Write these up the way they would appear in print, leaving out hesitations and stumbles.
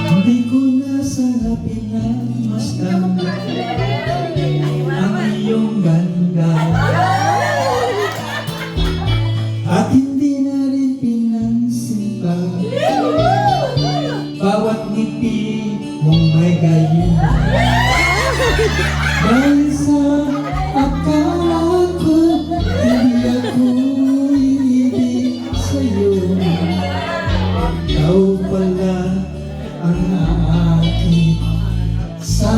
Hindi ko na sana pinagmasdan ang iyong ganda, at hindi na rin pinansin pa bawat ngiti mong may gayuma. Dahil sa akala ko hindi ako ibig sa'yo, ikaw pala ang aakit sa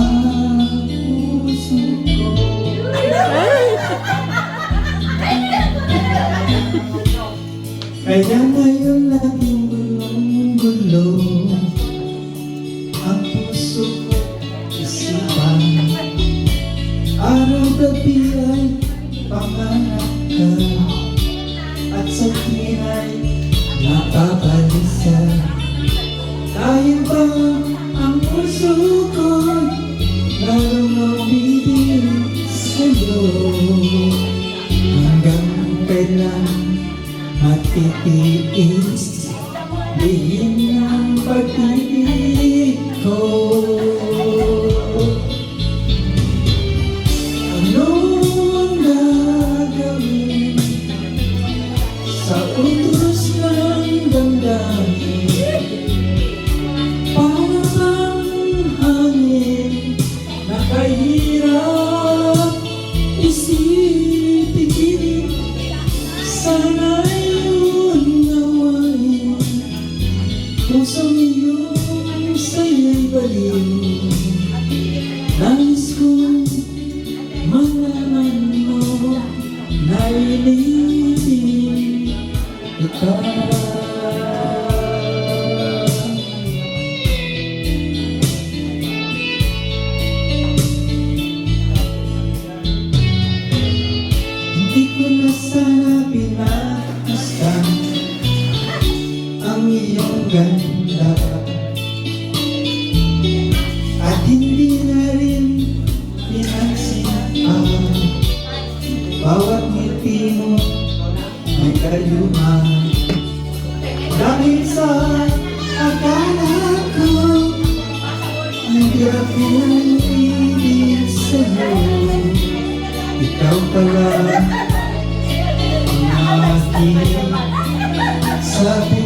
puso ko. Kaya ngayon laging gulong-gulo ang puso ko, isipan. Araw-gabi ay pangarap ka, at sa tingin ay napabalisa. Dahil ba ang puso ko lalong umibig sa'yo? Hanggang kailan matitiis lihim ng pag-ibig ko? Anong gagawin sa utos ng damdamin? Parang hangin na kahirap isipin. Sana'y unawain pusong iyong sa'yo'y baliw. Nais kong malaman mo na inibig kita. Hindi ko na sana pinagmasdan ang iyong ganda, at hindi na rin pinansin bawat ngiti mo may gayuma. Dahil sa akala ko hindi ako ibig sa'yo, ikaw pala ang aking sabi.